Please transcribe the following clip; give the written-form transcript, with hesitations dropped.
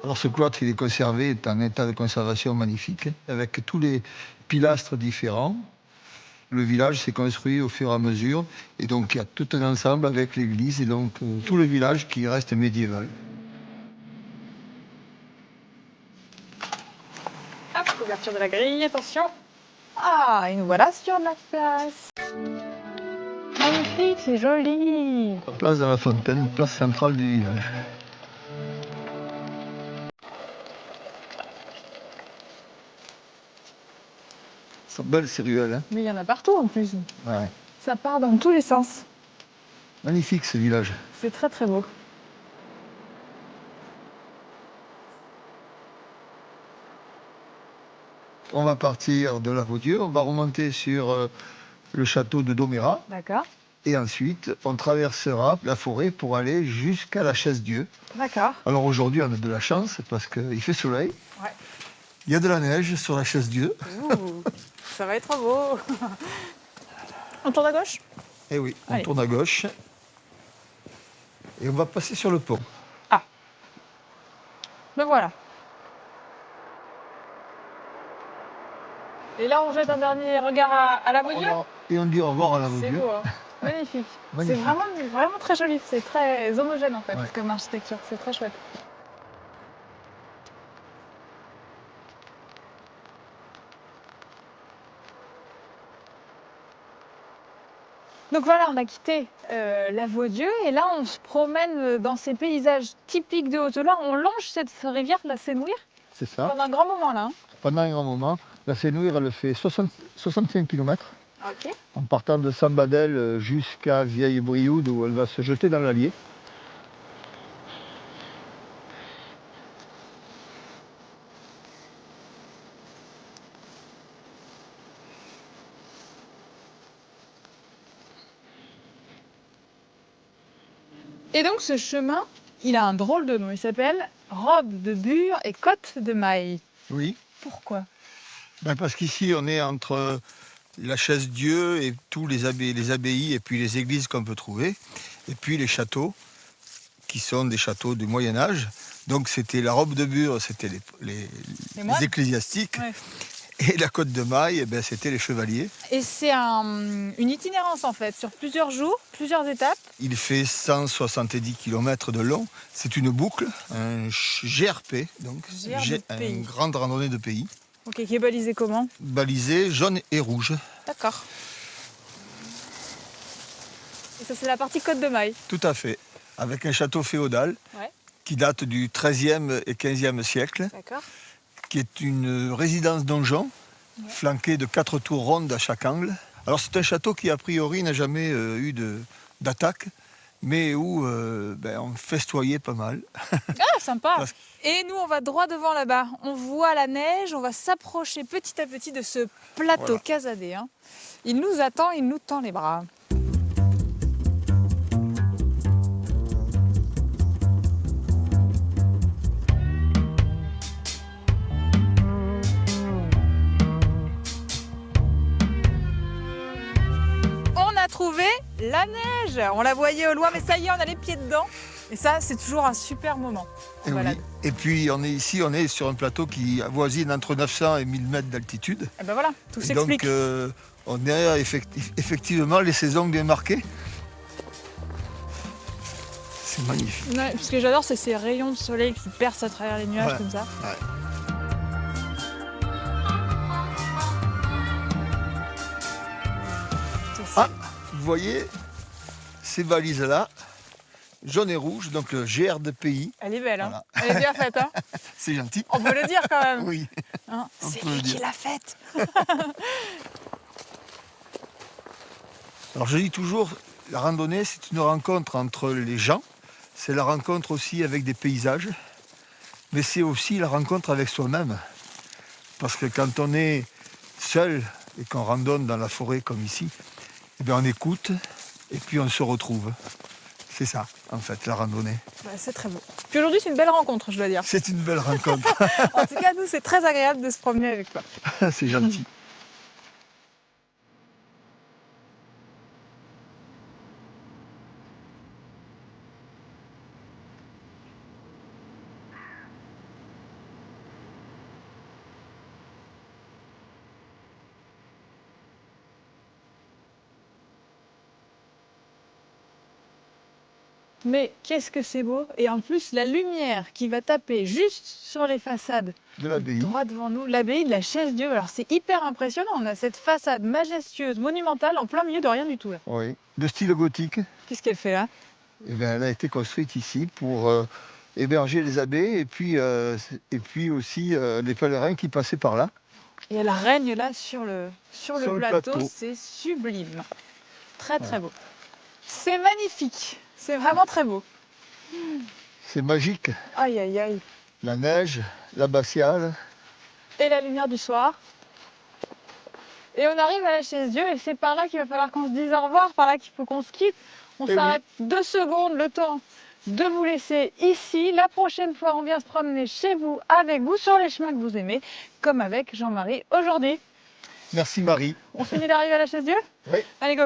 Alors ce cloître, il est conservé, est en état de conservation magnifique, avec tous les pilastres différents. Le village s'est construit au fur et à mesure, et donc il y a tout un ensemble avec l'église, et donc tout le village qui reste médiéval. Hop, ouverture de la grille, attention. Ah, et nous voilà sur la place. Magnifique, c'est joli. Place de la Fontaine, place centrale du village. Elles sont belles ces ruelles, hein. Mais il y en a partout en plus. Ouais. Ça part dans tous les sens. Magnifique ce village. C'est très très beau. On va partir de la Vaudieu, on va remonter sur le château de Domérat. D'accord. Et ensuite, on traversera la forêt pour aller jusqu'à la Chaise-Dieu. D'accord. Alors aujourd'hui, on a de la chance parce qu'il fait soleil. Ouais. Il y a de la neige sur la Chaise-Dieu. Ouh, ça va être beau. On tourne à gauche? Et oui, on Allez. tourne à gauche. Et on va passer sur le pont. Ah. Me voilà. Et là, on jette un dernier regard à la Vaudieu. Et on dit au revoir à la C'est Vaudieu. beau, hein. Magnifique. C'est Magnifique. vraiment très joli. C'est très homogène en fait Ouais. comme architecture. C'est très chouette. Donc voilà, on a quitté la Vaudieu et là on se promène dans ces paysages typiques de Haute-Loire. On longe cette rivière, la Sénouire, C'est ça. pendant un grand moment là. Hein. Pendant un grand moment, la Sénouire, elle fait 65 km Ok. en partant de Sambadel jusqu'à Vieille-Brioude où elle va se jeter dans l'Allier. Et donc ce chemin, il a un drôle de nom. Il s'appelle Robe de Bure et Côte de Maille. Oui. Pourquoi? Ben parce qu'ici, on est entre la Chaise-Dieu et tous les abbayes et puis les églises qu'on peut trouver. Et puis les châteaux, qui sont des châteaux du Moyen-Âge. Donc c'était la robe de Bure, c'était les ecclésiastiques. Ouais. Et la côte de Maille, eh ben, c'était les chevaliers. Et c'est une itinérance en fait, sur plusieurs jours, plusieurs étapes. Il fait 170 km de long. C'est une boucle, un GRP, donc une grande randonnée de pays. Ok, qui est balisé comment? Balisé jaune et rouge. D'accord. Et ça c'est la partie Côte de Maille. Tout à fait. Avec un château féodal Ouais. qui date du XIIIe et XVe siècle. D'accord. Qui est une résidence donjon, flanquée de 4 tours rondes à chaque angle. Alors c'est un château qui a priori n'a jamais eu d'attaque, mais où on festoyait pas mal. Ah, sympa. Et nous, on va droit devant là-bas. On voit la neige, on va s'approcher petit à petit de ce plateau casadéen. Il nous attend, il nous tend les bras. On a trouvé la neige. On la voyait au loin, mais ça y est, on a les pieds dedans. Et ça, c'est toujours un super moment. Et, oui. Et puis on est sur un plateau qui avoisine entre 900 et 1000 mètres d'altitude. Et ben voilà, tout s'explique. Donc on a effectivement les saisons bien marquées. C'est magnifique. Ouais, ce que j'adore, c'est ces rayons de soleil qui percent à travers les nuages comme ça. Ouais. Ah, vous voyez ces valises-là, jaune et rouge, donc le GR de pays. Elle est belle, hein. Voilà. Elle est bien faite. Hein. C'est gentil. On peut le dire quand même. Oui. Hein, c'est lui qui l'a faite. Alors je dis toujours, la randonnée, c'est une rencontre entre les gens, c'est la rencontre aussi avec des paysages, mais c'est aussi la rencontre avec soi-même. Parce que quand on est seul et qu'on randonne dans la forêt comme ici, eh bien on écoute et puis on se retrouve. C'est ça, en fait, la randonnée. Ouais, c'est très beau. Puis aujourd'hui, c'est une belle rencontre, je dois dire. C'est une belle rencontre. En tout cas, nous, c'est très agréable de se promener avec toi. C'est gentil. Mais qu'est-ce que c'est beau! Et en plus, la lumière qui va taper juste sur les façades, De l'abbaye. droit devant nous, l'abbaye de la Chaise-Dieu. Alors c'est hyper impressionnant, on a cette façade majestueuse, monumentale, en plein milieu de rien du tout là. Oui. De style gothique. Qu'est-ce qu'elle fait là? Eh bien, elle a été construite ici pour héberger les abbés et puis aussi les pèlerins qui passaient par là. Et elle règne là sur le plateau, plateau. c'est sublime. Très très beau. C'est magnifique, c'est vraiment très beau. C'est magique. Aïe aïe aïe. La neige, l'abbatiale. Et la lumière du soir. Et on arrive à la Chaise-Dieu et c'est par là qu'il va falloir qu'on se dise au revoir, par là qu'il faut qu'on se quitte. On Eh s'arrête 2 secondes, le temps de vous laisser ici. La prochaine fois, on vient se promener chez vous, avec vous, sur les chemins que vous aimez, comme avec Jean-Marie aujourd'hui. Merci Marie. On finit d'arriver à la Chaise-Dieu? Oui. Allez, go!